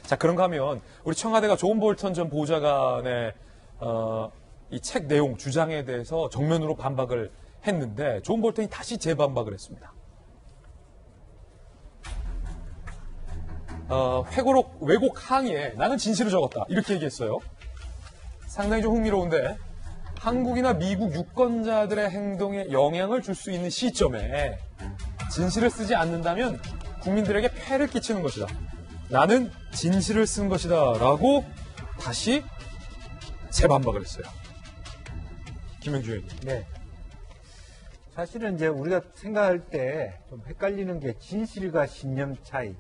자, 그런가 하면 우리 청와대가 존 볼턴 전 보좌관의 이 책 내용, 주장에 대해서 정면으로 반박을 했는데 존 볼턴이 다시 재반박을 했습니다. 회고록 왜곡 항의에 나는 진실을 적었다. 이렇게 얘기했어요. 상당히 좀 흥미로운데 한국이나 미국 유권자들의 행동에 영향을 줄 수 있는 시점에 진실을 쓰지 않는다면 국민들에게 폐를 끼치는 것이다. 나는 진실을 쓴 것이다. 라고 다시 재반박을 했어요. 김영주 의원님. 네. 사실은 이제 우리가 생각할 때 좀 헷갈리는 게 진실과 신념 차이.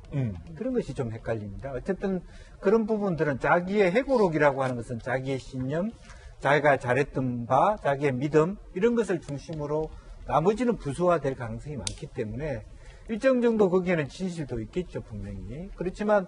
그런 것이 좀 헷갈립니다. 어쨌든 그런 부분들은 자기의 회고록이라고 하는 것은 자기의 신념, 자기가 잘했던 바, 자기의 믿음, 이런 것을 중심으로 나머지는 부수화될 가능성이 많기 때문에 일정 정도 거기에는 진실도 있겠죠, 분명히. 그렇지만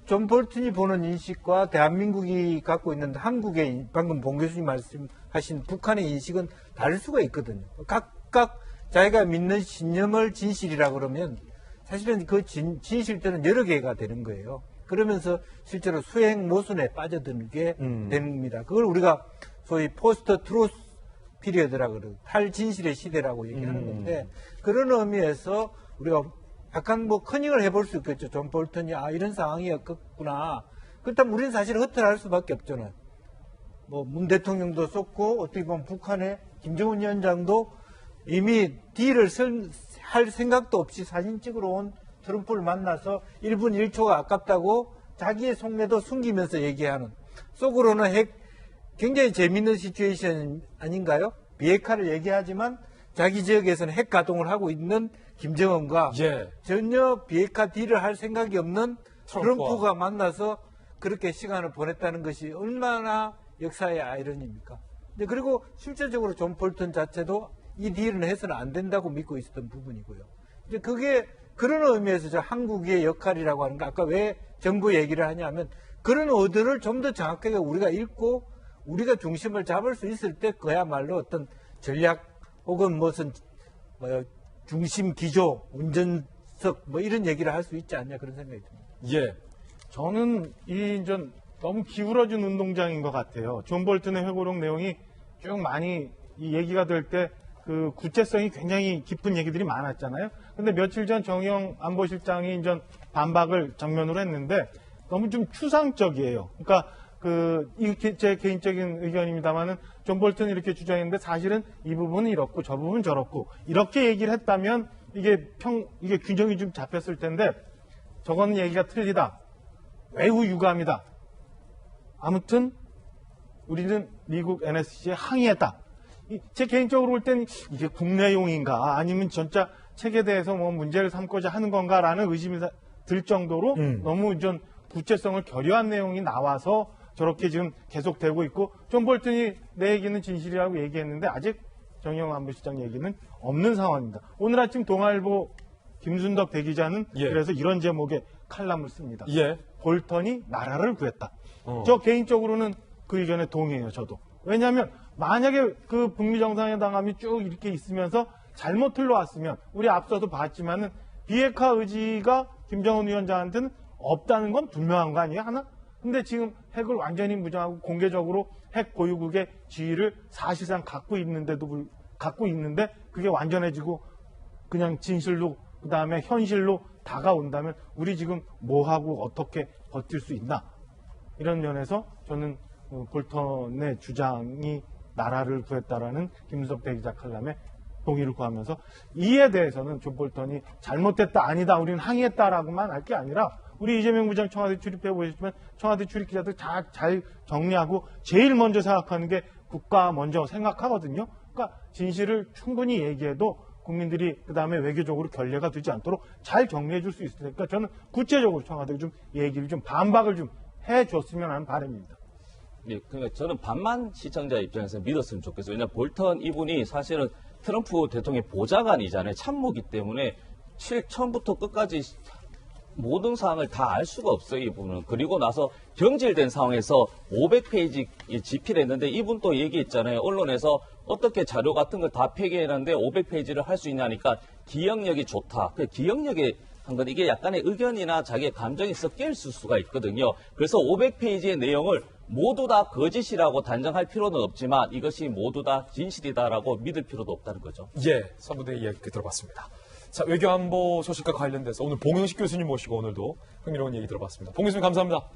존 볼턴이 보는 인식과 대한민국이 갖고 있는 한국의, 방금 봉 교수님 말씀하신 북한의 인식은 다를 수가 있거든요. 각각 자기가 믿는 신념을 진실이라 그러면 사실은 그 진실들은 여러 개가 되는 거예요. 그러면서 실제로 수행 모순에 빠져드는 게 됩니다. 그걸 우리가 소위 포스트 트루스 피리어드라고 그러고 탈진실의 시대라고 얘기하는 건데 그런 의미에서 우리가 약간 뭐 커닝을 해볼 수 있겠죠. 존 볼턴이 이런 상황이었구나. 그렇다면 우리는 사실 허탈할 수밖에 없잖아요. 뭐 문 대통령도 썼고 어떻게 보면 북한의 김정은 위원장도 이미 딜을 할 생각도 없이 사진 찍으러 온 트럼프를 만나서 1분 1초가 아깝다고 자기의 속내도 숨기면서 얘기하는 속으로는 굉장히 재밌는 시츄에이션 아닌가요? 비핵화를 얘기하지만 자기 지역에서는 핵 가동을 하고 있는 김정은과 전혀 비핵화 딜을 할 생각이 없는 트럼프가 만나서 그렇게 시간을 보냈다는 것이 얼마나 역사의 아이러니입니까? 그리고 실제적으로 존 볼턴 자체도 이 딜은 해서는 안 된다고 믿고 있었던 부분이고요. 이제 그게 그런 의미에서 저 한국의 역할이라고 하는 거 아까 왜 정부 얘기를 하냐면 그런 어들을 좀 더 정확하게 우리가 읽고 우리가 중심을 잡을 수 있을 때 그야말로 어떤 전략 혹은 무슨 중심 기조, 운전석 뭐 이런 얘기를 할 수 있지 않냐 그런 생각이 듭니다. 예. 저는 이전 너무 기울어진 운동장인 것 같아요. 존 볼턴의 회고록 내용이 쭉 많이 이 얘기가 될 때 그 구체성이 굉장히 깊은 얘기들이 많았잖아요. 근데 며칠 전 정의용 안보실장이 이전 반박을 정면으로 했는데 너무 좀 추상적이에요. 그러니까 이게 제 개인적인 의견입니다만은 존 볼턴이 이렇게 주장했는데 사실은 이 부분은 이렇고 저 부분은 저렇고 이렇게 얘기를 했다면 이게 균형이 좀 잡혔을 텐데 저거는 얘기가 틀리다. 매우 유감이다. 아무튼 우리는 미국 NSC에 항의했다. 제 개인적으로 볼 땐 이게 국내용인가 아니면 전자 책에 대해서 뭐 문제를 삼고자 하는 건가라는 의심이 들 정도로 너무 좀 구체성을 결여한 내용이 나와서 저렇게 지금 계속되고 있고 존 볼턴이 내 얘기는 진실이라고 얘기했는데 아직 정의용 안보실장 얘기는 없는 상황입니다. 오늘 아침 동아일보 김순덕 대기자는 그래서 이런 제목의 칼럼을 씁니다. 볼턴이 나라를 구했다. 저 개인적으로는 그 의견에 동의해요. 저도. 왜냐하면 만약에 그 북미 정상회담이 쭉 이렇게 있으면서 잘못 흘러왔으면 우리 앞서도 봤지만은 비핵화 의지가 김정은 위원장한테는 없다는 건 분명한 거 아니에요? 하나? 근데 지금 핵을 완전히 무장하고 공개적으로 핵 보유국의 지위를 사실상 갖고 있는데 그게 완전해지고 그냥 진실로 그다음에 현실로 다가온다면 우리 지금 뭐하고 어떻게 버틸 수 있나? 이런 면에서 저는 볼턴의 주장이 나라를 구했다라는 김순덕 대기자 칼럼에 동의를 구하면서 이에 대해서는 존 볼턴이 잘못됐다 아니다 우리는 항의했다라고만 할 게 아니라 우리 이재명 부장 청와대 출입해 보셨지만 청와대 출입 기자들 잘 정리하고 제일 먼저 생각하는 게 국가 먼저 생각하거든요. 그러니까 진실을 충분히 얘기해도 국민들이 그다음에 외교적으로 결례가 되지 않도록 잘 정리해 줄 수 있으니까 저는 구체적으로 청와대가 좀 얘기를 좀 반박을 좀 해줬으면 하는 바람입니다. 예, 그러니까 저는 반만 시청자 입장에서 믿었으면 좋겠어요. 왜냐하면 볼턴 이분이 사실은 트럼프 대통령의 보좌관이잖아요. 참모기 때문에 처음부터 끝까지 모든 사항을 다 알 수가 없어요, 이분은. 그리고 나서 경질된 상황에서 500페이지 집필을 했는데 이분 또 얘기했잖아요. 언론에서 어떻게 자료 같은 걸 다 폐기해놨는데 500페이지를 할 수 있냐니까 기억력이 좋다. 그 기억력에 한 건 이게 약간의 의견이나 자기의 감정이 섞여 있을 수가 있거든요. 그래서 500페이지의 내용을 모두 다 거짓이라고 단정할 필요는 없지만 이것이 모두 다 진실이다라고 믿을 필요도 없다는 거죠. 예, 서부대 이야기 들어봤습니다. 자, 외교안보 소식과 관련돼서 오늘 봉영식 교수님 모시고 오늘도 흥미로운 얘기 들어봤습니다. 봉 교수님 감사합니다.